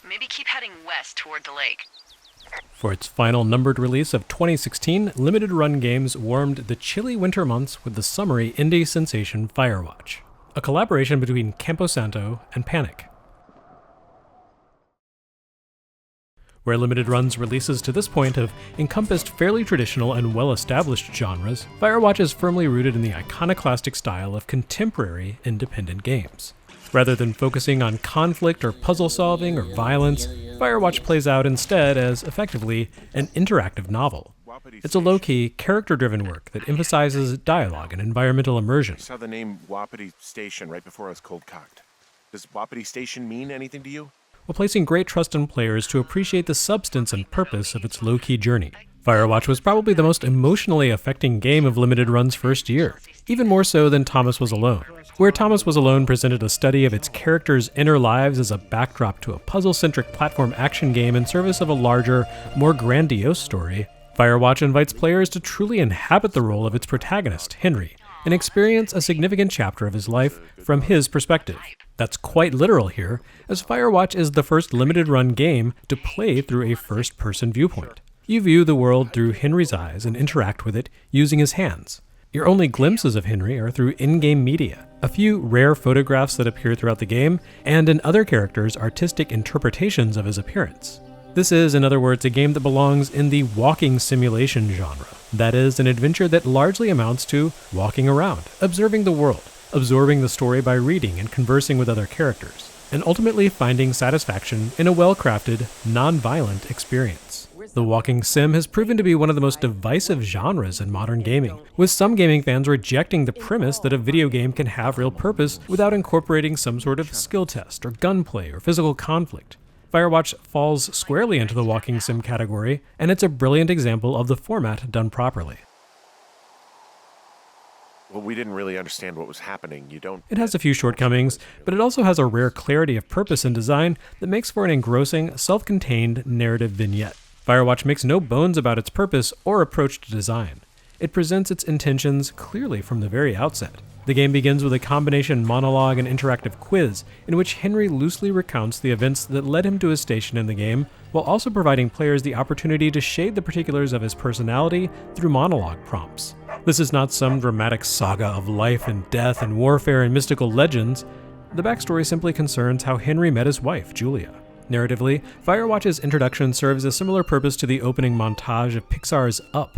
Maybe keep heading west toward the lake. For its final numbered release of 2016, Limited Run Games warmed the chilly winter months with the summery indie sensation Firewatch, a collaboration between Campo Santo and Panic. Where Limited Run's releases to this point have encompassed fairly traditional and well-established genres, Firewatch is firmly rooted in the iconoclastic style of contemporary independent games. Rather than focusing on conflict or puzzle solving or violence, Firewatch plays out instead as, effectively, an interactive novel. It's a low-key, character-driven work that emphasizes dialogue and environmental immersion. I saw the name Wapiti Station right before I was cold-cocked. Does Wapiti Station mean anything to you? While placing great trust in players to appreciate the substance and purpose of its low-key journey. Firewatch was probably the most emotionally affecting game of Limited Run's first year, even more so than Thomas Was Alone. Where Thomas Was Alone presented a study of its characters' inner lives as a backdrop to a puzzle-centric platform action game in service of a larger, more grandiose story, Firewatch invites players to truly inhabit the role of its protagonist, Henry, and experience a significant chapter of his life from his perspective. That's quite literal here, as Firewatch is the first limited-run game to play through a first-person viewpoint. You view the world through Henry's eyes and interact with it using his hands. Your only glimpses of Henry are through in-game media, a few rare photographs that appear throughout the game, and in other characters' artistic interpretations of his appearance. This is, in other words, a game that belongs in the walking simulation genre. That is, an adventure that largely amounts to walking around, observing the world, absorbing the story by reading and conversing with other characters, and ultimately finding satisfaction in a well-crafted, non-violent experience. The walking sim has proven to be one of the most divisive genres in modern gaming, with some gaming fans rejecting the premise that a video game can have real purpose without incorporating some sort of skill test or gunplay or physical conflict. Firewatch falls squarely into the walking sim category, and it's a brilliant example of the format done properly. Well, we didn't really understand what was happening. It has a few shortcomings, but it also has a rare clarity of purpose and design that makes for an engrossing, self-contained narrative vignette. Firewatch makes no bones about its purpose or approach to design. It presents its intentions clearly from the very outset. The game begins with a combination monologue and interactive quiz, in which Henry loosely recounts the events that led him to his station in the game, while also providing players the opportunity to shade the particulars of his personality through monologue prompts. This is not some dramatic saga of life and death and warfare and mystical legends. The backstory simply concerns how Henry met his wife, Julia. Narratively, Firewatch's introduction serves a similar purpose to the opening montage of Pixar's Up.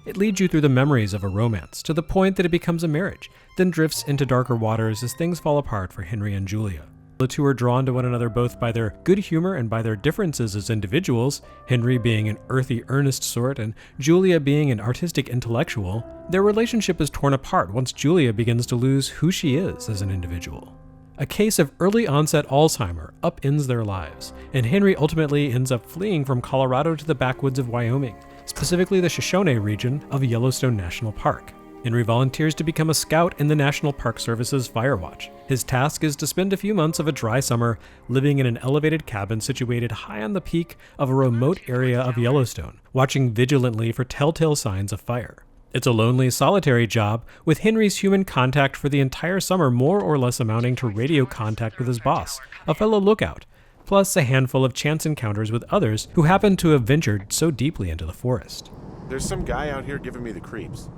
It leads you through the memories of a romance, to the point that it becomes a marriage, then drifts into darker waters as things fall apart for Henry and Julia. The two are drawn to one another both by their good humor and by their differences as individuals, Henry being an earthy, earnest sort, and Julia being an artistic intellectual. Their relationship is torn apart once Julia begins to lose who she is as an individual. A case of early onset Alzheimer upends their lives, and Henry ultimately ends up fleeing from Colorado to the backwoods of Wyoming, specifically the Shoshone region of Yellowstone National Park. Henry volunteers to become a scout in the National Park Service's Firewatch. His task is to spend a few months of a dry summer living in an elevated cabin situated high on the peak of a remote area of Yellowstone, watching vigilantly for telltale signs of fire. It's a lonely, solitary job, with Henry's human contact for the entire summer more or less amounting to radio contact with his boss, a fellow lookout, plus a handful of chance encounters with others who happen to have ventured so deeply into the forest. There's some guy out here giving me the creeps.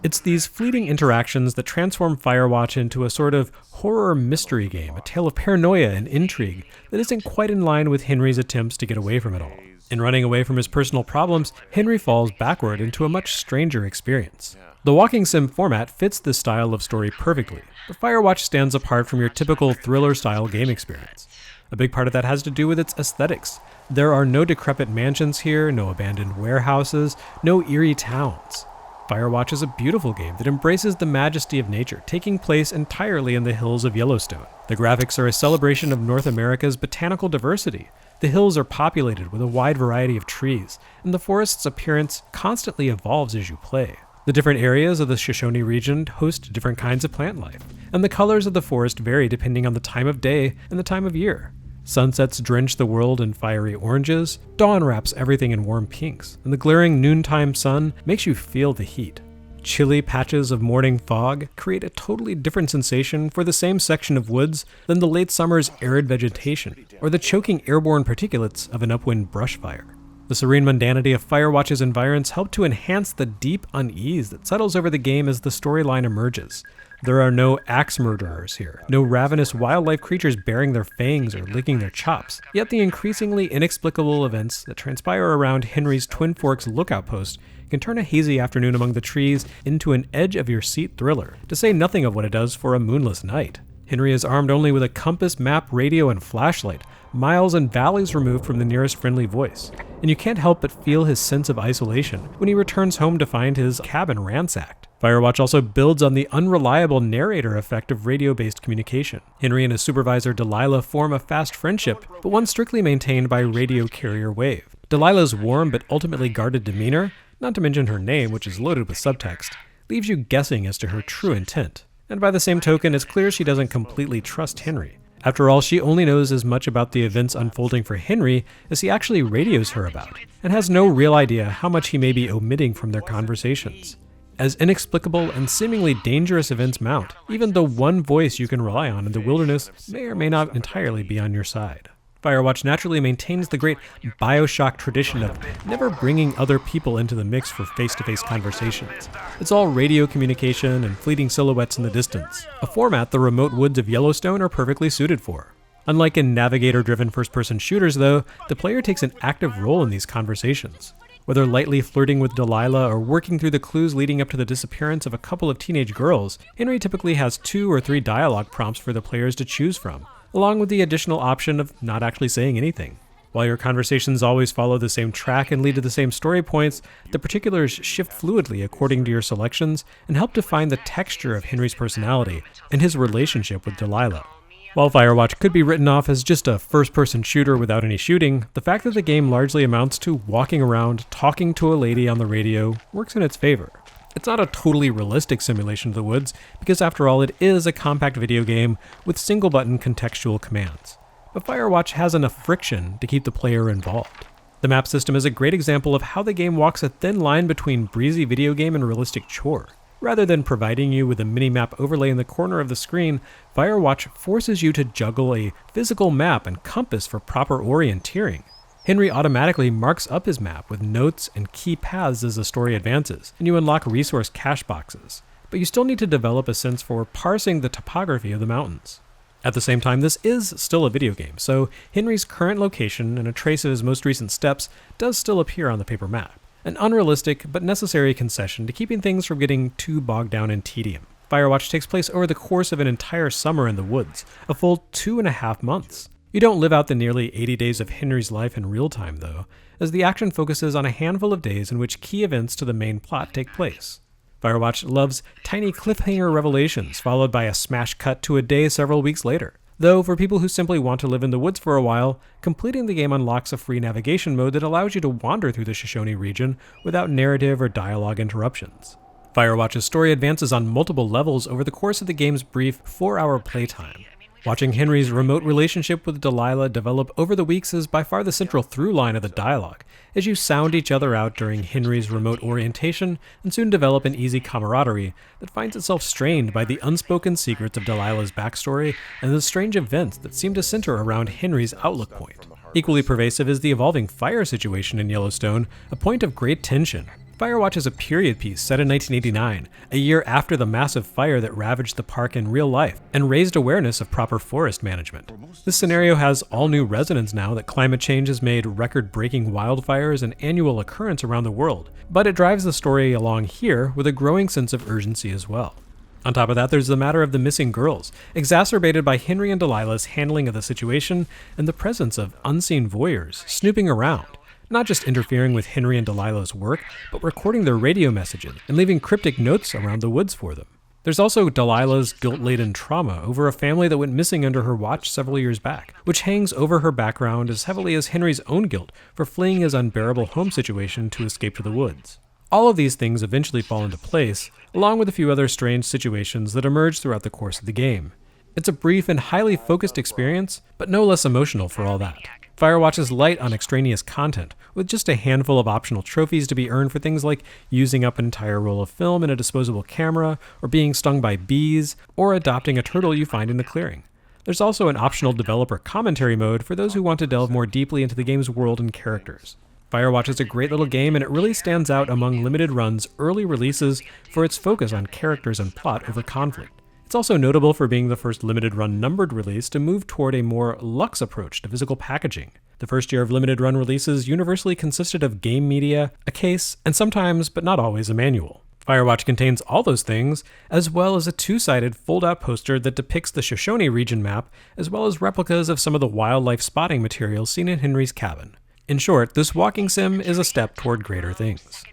It's these fleeting interactions that transform Firewatch into a sort of horror mystery game, a tale of paranoia and intrigue that isn't quite in line with Henry's attempts to get away from it all. In running away from his personal problems, Henry falls backward into a much stranger experience. The walking sim format fits this style of story perfectly, but Firewatch stands apart from your typical thriller-style game experience. A big part of that has to do with its aesthetics. There are no decrepit mansions here, no abandoned warehouses, no eerie towns. Firewatch is a beautiful game that embraces the majesty of nature, taking place entirely in the hills of Yellowstone. The graphics are a celebration of North America's botanical diversity. The hills are populated with a wide variety of trees, and the forest's appearance constantly evolves as you play. The different areas of the Shoshone region host different kinds of plant life, and the colors of the forest vary depending on the time of day and the time of year. Sunsets drench the world in fiery oranges, dawn wraps everything in warm pinks, and the glaring noontime sun makes you feel the heat. chilly patches of morning fog create a totally different sensation for the same section of woods than the late summer's arid vegetation, or the choking airborne particulates of an upwind brush fire. The serene mundanity of Firewatch's environs help to enhance the deep unease that settles over the game as the storyline emerges. There are no axe murderers here, no ravenous wildlife creatures baring their fangs or licking their chops, yet the increasingly inexplicable events that transpire around Henry's Twin Forks lookout post can turn a hazy afternoon among the trees into an edge-of-your-seat thriller, to say nothing of what it does for a moonless night. Henry is armed only with a compass, map, radio, and flashlight, miles and valleys removed from the nearest friendly voice, and you can't help but feel his sense of isolation when he returns home to find his cabin ransacked. Firewatch also builds on the unreliable narrator effect of radio-based communication. Henry and his supervisor Delilah form a fast friendship, but one strictly maintained by radio carrier wave. Delilah's warm but ultimately guarded demeanor, not to mention her name, which is loaded with subtext, leaves you guessing as to her true intent. And by the same token, it's clear she doesn't completely trust Henry. After all, she only knows as much about the events unfolding for Henry as he actually radios her about, and has no real idea how much he may be omitting from their conversations. As inexplicable and seemingly dangerous events mount, even the one voice you can rely on in the wilderness may or may not entirely be on your side. Firewatch naturally maintains the great BioShock tradition of never bringing other people into the mix for face-to-face conversations. It's all radio communication and fleeting silhouettes in the distance, a format the remote woods of Yellowstone are perfectly suited for. Unlike in navigator-driven first-person shooters, though, the player takes an active role in these conversations. Whether lightly flirting with Delilah or working through the clues leading up to the disappearance of a couple of teenage girls, Henry typically has 2 or 3 dialogue prompts for the players to choose from, along with the additional option of not actually saying anything. While your conversations always follow the same track and lead to the same story points, the particulars shift fluidly according to your selections and help define the texture of Henry's personality and his relationship with Delilah. While Firewatch could be written off as just a first-person shooter without any shooting, the fact that the game largely amounts to walking around, talking to a lady on the radio, works in its favor. It's not a totally realistic simulation of the woods, because after all, it is a compact video game with single-button contextual commands. But Firewatch has enough friction to keep the player involved. The map system is a great example of how the game walks a thin line between breezy video game and realistic chore. Rather than providing you with a mini-map overlay in the corner of the screen, Firewatch forces you to juggle a physical map and compass for proper orienteering. Henry automatically marks up his map with notes and key paths as the story advances, and you unlock resource cache boxes. But you still need to develop a sense for parsing the topography of the mountains. At the same time, this is still a video game, so Henry's current location and a trace of his most recent steps does still appear on the paper map. An unrealistic but necessary concession to keeping things from getting too bogged down in tedium. Firewatch takes place over the course of an entire summer in the woods, a full 2.5 months. You don't live out the nearly 80 days of Henry's life in real time, though, as the action focuses on a handful of days in which key events to the main plot take place. Firewatch loves tiny cliffhanger revelations, followed by a smash cut to a day several weeks later. Though, for people who simply want to live in the woods for a while, completing the game unlocks a free navigation mode that allows you to wander through the Shoshone region without narrative or dialogue interruptions. Firewatch's story advances on multiple levels over the course of the game's brief 4-hour playtime. Watching Henry's remote relationship with Delilah develop over the weeks is by far the central through line of the dialogue, as you sound each other out during Henry's remote orientation and soon develop an easy camaraderie that finds itself strained by the unspoken secrets of Delilah's backstory and the strange events that seem to center around Henry's outlook point. Equally pervasive is the evolving fire situation in Yellowstone, a point of great tension. Firewatch is a period piece set in 1989, a year after the massive fire that ravaged the park in real life and raised awareness of proper forest management. This scenario has all new resonance now that climate change has made record-breaking wildfires an annual occurrence around the world, but it drives the story along here with a growing sense of urgency as well. On top of that, there's the matter of the missing girls, exacerbated by Henry and Delilah's handling of the situation and the presence of unseen voyeurs snooping around. Not just interfering with Henry and Delilah's work, but recording their radio messages and leaving cryptic notes around the woods for them. There's also Delilah's guilt-laden trauma over a family that went missing under her watch several years back, which hangs over her background as heavily as Henry's own guilt for fleeing his unbearable home situation to escape to the woods. All of these things eventually fall into place, along with a few other strange situations that emerge throughout the course of the game. It's a brief and highly focused experience, but no less emotional for all that. Firewatch is light on extraneous content, with just a handful of optional trophies to be earned for things like using up an entire roll of film in a disposable camera, or being stung by bees, or adopting a turtle you find in a clearing. There's also an optional developer commentary mode for those who want to delve more deeply into the game's world and characters. Firewatch is a great little game, and it really stands out among limited run's early releases for its focus on characters and plot over conflict. It's also notable for being the first limited run numbered release to move toward a more luxe approach to physical packaging. The first year of limited run releases universally consisted of game media, a case, and sometimes, but not always, a manual. Firewatch contains all those things, as well as a two-sided fold-out poster that depicts the Shoshone region map, as well as replicas of some of the wildlife spotting materials seen in Henry's cabin. In short, this walking sim is a step toward greater things.